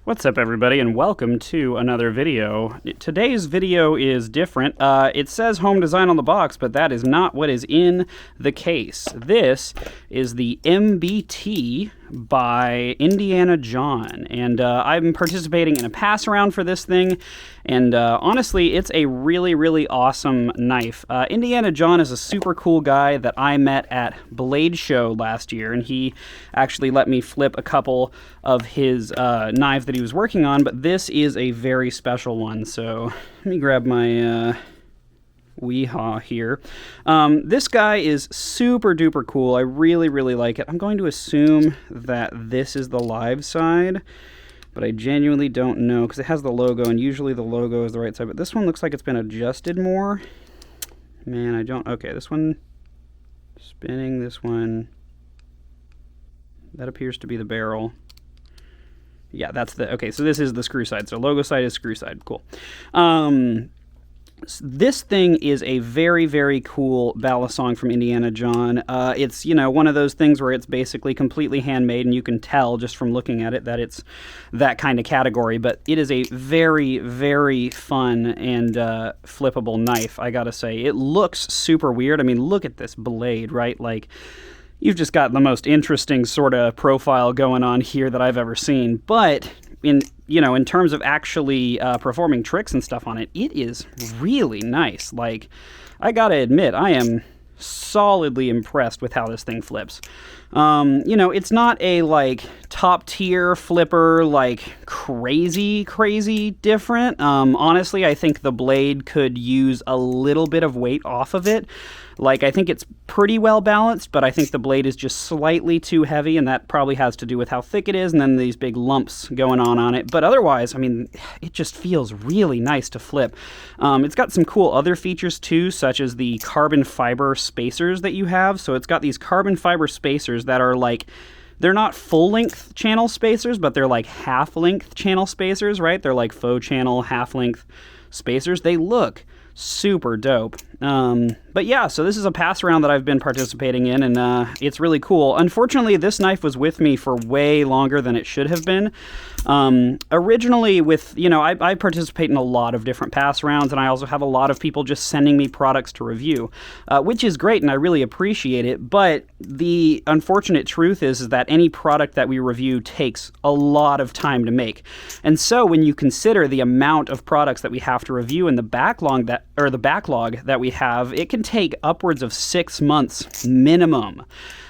What's up, everybody, and welcome to another video. Today's video is different. It says home design on the box, but that is not what is in the case. This is the MBT by Indiana John, and I'm participating in a pass around for this thing, and honestly, it's a really awesome knife. Indiana John is a super cool guy that I met at Blade Show last year, and he actually let me flip a couple of his knives that he was working on, but this is a very special one. So let me grab my Weehaw here. This guy is super duper cool. I really like it. I'm going to assume that this is the live side, but I genuinely don't know because it has the logo, and usually the logo is the right side, but this one looks like it's been adjusted more. Man, I don't... Okay, this one spinning, this one... That appears to be the barrel. Yeah, that's the... Okay, so this is the screw side. So logo side is screw side. Cool. This thing is a very cool Balisong from Indiana John. It's, you know, one of those things where it's basically completely handmade, and you can tell just from looking at it that it's that kind of category, but it is a very fun and flippable knife, I gotta say. It looks super weird. I mean, look at this blade, right? Like, you've just got the most interesting sort of profile going on here that I've ever seen, but in terms of actually performing tricks and stuff on it, it is really nice. Like, I gotta admit, I am solidly impressed with how this thing flips. It's not a, like, top-tier flipper, like, crazy different. Honestly, I think the blade could use a little bit of weight off of it. Like, I think it's pretty well balanced, but I think the blade is just slightly too heavy, and that probably has to do with how thick it is, and then these big lumps going on it. But otherwise, I mean, it just feels really nice to flip. It's got some cool other features, too, such as the carbon fiber spacers that you have. So it's got these carbon fiber spacers that are, like, they're not full-length channel spacers, but they're, like, half-length channel spacers, right? They're, like, faux channel, half-length spacers. They look super dope. But yeah, so this is a pass around that I've been participating in, and it's really cool. Unfortunately, this knife was with me for way longer than it should have been. Originally with, I participate in a lot of different pass rounds, and I also have a lot of people just sending me products to review, which is great, and I really appreciate it, but the unfortunate truth is that any product that we review takes a lot of time to make. And so when you consider the amount of products that we have to review and the backlog that we have, it can take upwards of 6 months minimum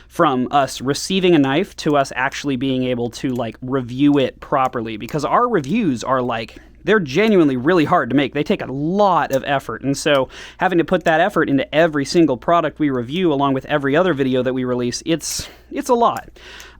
from us receiving a knife to us actually being able to, like, review it properly, because our reviews are, like, they're genuinely really hard to make. They take a lot of effort, and so having to put that effort into every single product we review along with every other video that we release, it's a lot.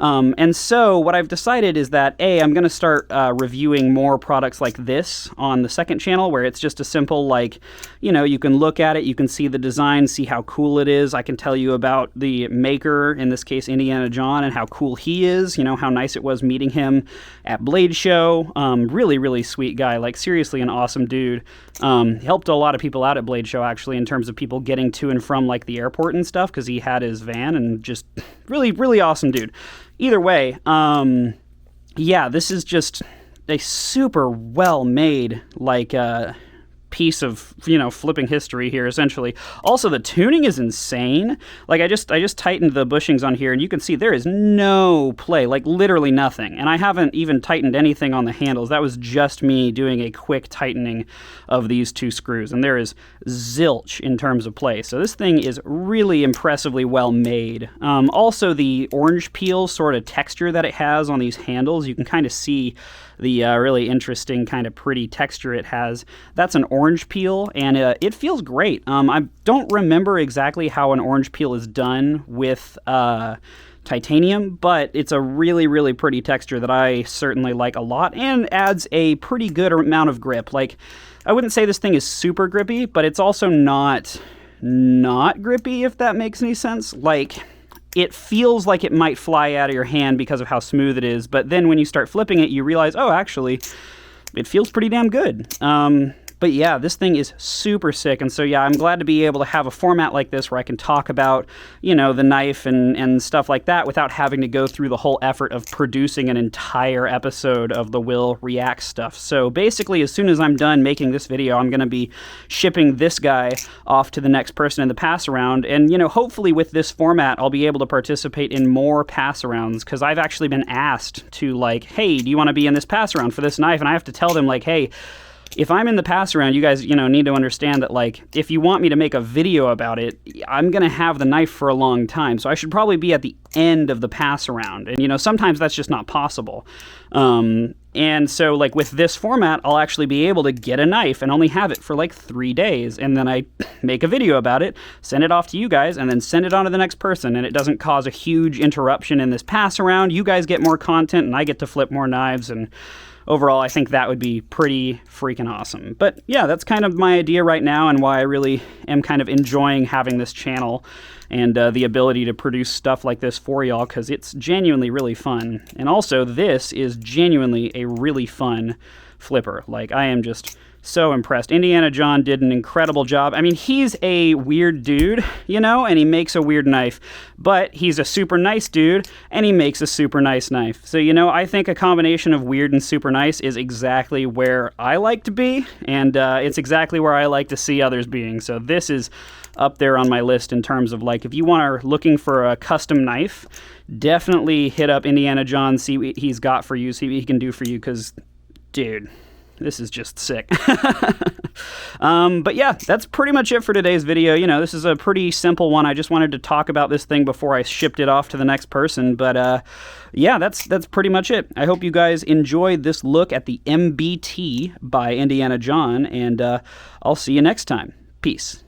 And so what I've decided is that, I'm going to start reviewing more products like this on the second channel, where it's just a simple, like, you can look at it, you can see the design, see how cool it is. I can tell you about the maker, in this case Indiana John, and how cool he is, how nice it was meeting him at Blade Show. Really sweet guy, like, seriously an awesome dude. Helped a lot of people out at Blade Show, actually, in terms of people getting to and from, like, the airport and stuff, because he had his van, and just really awesome dude. Either way, yeah, this is just a super well-made, like, piece of, flipping history here, essentially. Also, the tuning is insane. Like, I just tightened the bushings on here, and you can see there is no play, like, literally nothing. And I haven't even tightened anything on the handles. That was just me doing a quick tightening of these two screws, and there is zilch in terms of play. So this thing is really impressively well made. Also, the orange peel sort of texture that it has on these handles, you can kind of see the really interesting kind of pretty texture it has. That's an orange peel, and it feels great. I don't remember exactly how an orange peel is done with titanium, but it's a really pretty texture that I certainly like a lot, and adds a pretty good amount of grip. Like, I wouldn't say this thing is super grippy, but it's also not grippy, if that makes any sense. Like, it feels like it might fly out of your hand because of how smooth it is, but then when you start flipping it, you realize, oh, actually, it feels pretty damn good. But yeah, this thing is super sick, and so yeah, I'm glad to be able to have a format like this where I can talk about, you know, the knife and stuff like that without having to go through the whole effort of producing an entire episode of the Will Reacts stuff. So basically, as soon as I'm done making this video, I'm going to be shipping this guy off to the next person in the pass around, and, you know, hopefully with this format, I'll be able to participate in more pass arounds, because I've actually been asked to, like, hey, do you want to be in this pass around for this knife? And I have to tell them, like, hey, if I'm in the pass around, you guys, you know, need to understand that, like, if you want me to make a video about it, I'm going to have the knife for a long time. So I should probably be at the end of the pass around. And, you know, sometimes that's just not possible. And so, like, with this format, I'll actually be able to get a knife and only have it for, like, 3 days. And then I make a video about it, send it off to you guys, and then send it on to the next person. And it doesn't cause a huge interruption in this pass around. You guys get more content, and I get to flip more knives, and overall, I think that would be pretty freaking awesome. But yeah, that's kind of my idea right now, and why I really am kind of enjoying having this channel and the ability to produce stuff like this for y'all, because it's genuinely really fun. And also, this is genuinely a really fun flipper. Like, I am just so impressed. Indiana John did an incredible job. I mean, he's a weird dude, you know, and he makes a weird knife, but he's a super nice dude, and he makes a super nice knife. So, you know, I think a combination of weird and super nice is exactly where I like to be, and it's exactly where I like to see others being. So this is up there on my list in terms of, like, if you are looking for a custom knife, definitely hit up Indiana John, see what he's got for you, see what he can do for you, because, dude, this is just sick. But yeah, that's pretty much it for today's video. You know, this is a pretty simple one. I just wanted to talk about this thing before I shipped it off to the next person. But yeah, that's pretty much it. I hope you guys enjoyed this look at the MBT by Indiana John, and I'll see you next time. Peace.